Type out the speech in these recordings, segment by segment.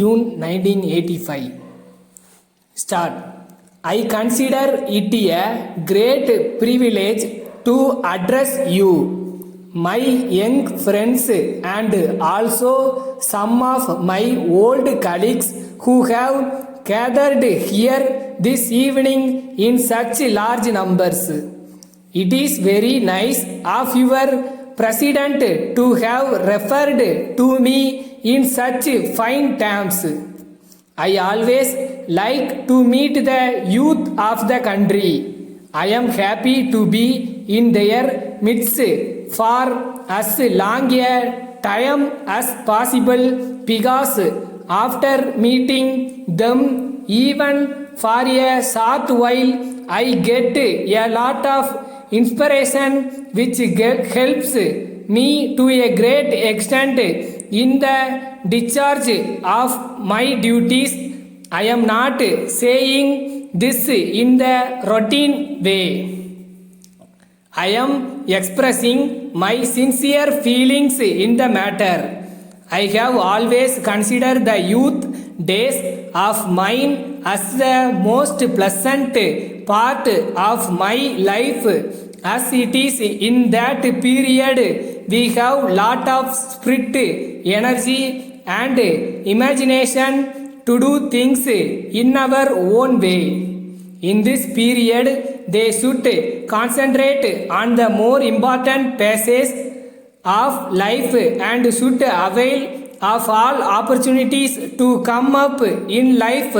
June 1985. Start. I consider it a great privilege to address you, my young friends, and also some of my old colleagues who have gathered here this evening in such large numbers. It is very nice of your president to have referred to me in such fine terms. I always like to meet the youth of the country. I am happy to be in their midst for as long a time as possible, because after meeting them even for a short while, I get a lot of inspiration which helps me to a great extent in the discharge of my duties. I am not saying this in the routine way. I am expressing my sincere feelings in the matter. I have always considered the youth days of mine as the most pleasant part of my life, as it is in that period we have lot of spirit, energy and imagination to do things in our own way. In this period they should concentrate on the more important passages of life and should avail of all opportunities to come up in life,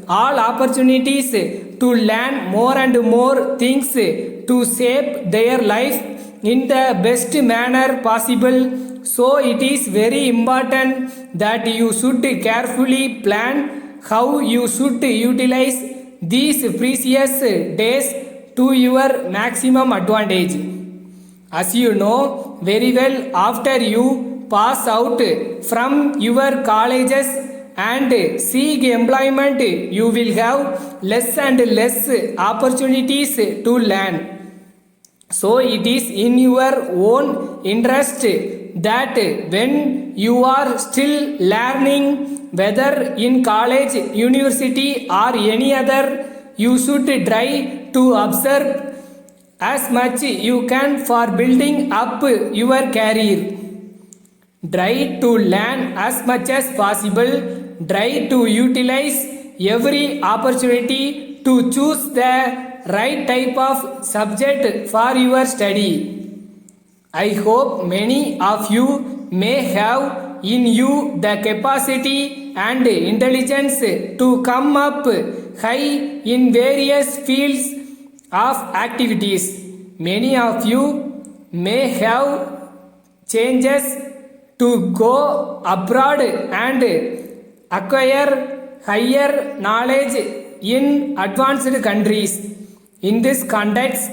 all opportunities to learn more and more things to shape their life in the best manner possible. So it is very important that you should carefully plan how you should utilize these precious days to your maximum advantage. As you know very well, after you pass out from your colleges and seek employment, you will have less and less opportunities to learn. So it is in your own interest that when you are still learning, whether in college, university or any other, you should try to observe as much you can for building up your career. Try to learn as much as possible. Try to utilize every opportunity to choose the right type of subject for your study. I hope many of you may have in you the capacity and intelligence to come up high in various fields of activities. Many of you may have changes to go abroad and acquire higher knowledge in advanced countries. In this context,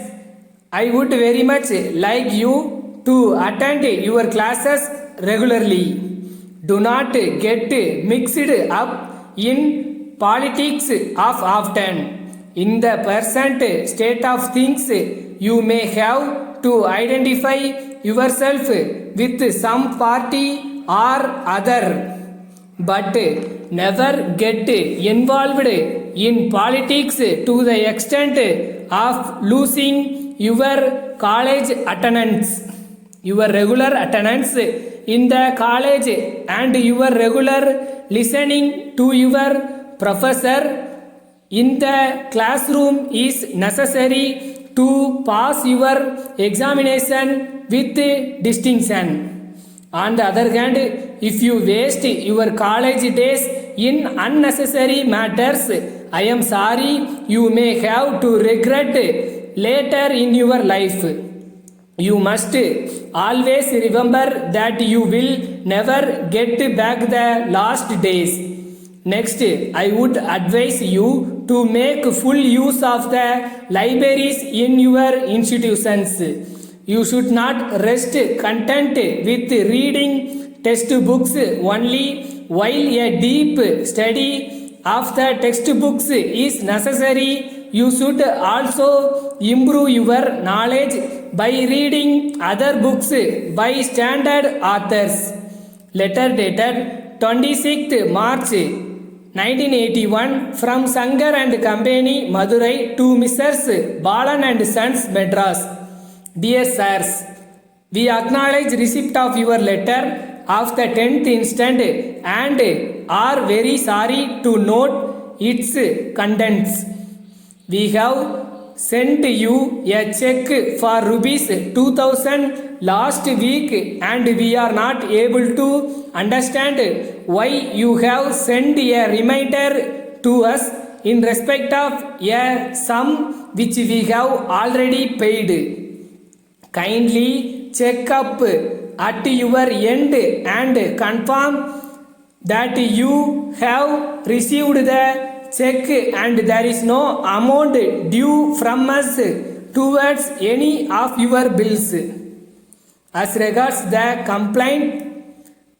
I would very much like you to attend your classes regularly. Do not get mixed up in politics of often. In the present state of things, you may have to identify yourself with some party or other, but never get involved in politics to the extent of losing your college attendance, your regular attendance in the college and your regular listening to your professor in the classroom is necessary to pass your examination with distinction. On the other hand, if you waste your college days in unnecessary matters, I am sorry, you may have to regret later in your life. You must always remember that you will never get back the lost days. Next, I would advise you to make full use of the libraries in your institutions. You should not rest content with reading textbooks only, while a deep study of the textbooks is necessary. You should also improve your knowledge by reading other books by standard authors. Letter dated 26th March 1981 from Sankar and Company, Madurai to Messrs. Balan and Sons, Madras. Dear sirs, we acknowledge receipt of your letter of the 10th instant and are very sorry to note its contents. We have sent you a check for rupees 2000 last week and we are not able to understand why you have sent a reminder to us in respect of a sum which we have already paid. Kindly check up at your end and confirm that you have received the check and there is no amount due from us towards any of your bills. As regards the complaint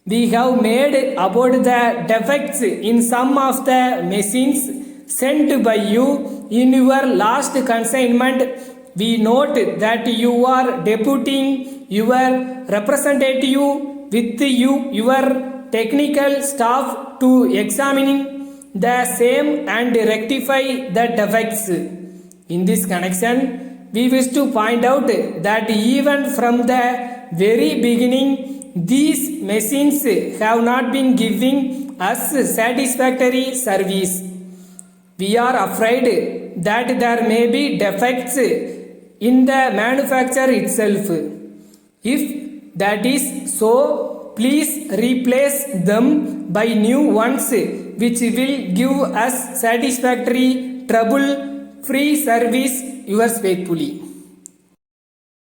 we have made about the defects in some of the machines sent by you in your last consignment, we note that you are deputing your representative with your technical staff to examining the same and rectify the defects. In this connection, we wish to point out that even from the very beginning, these machines have not been giving us satisfactory service. We are afraid that there may be defects in the manufacture itself. If that is so, please replace them by new ones which will give us satisfactory trouble-free service. Yours faithfully.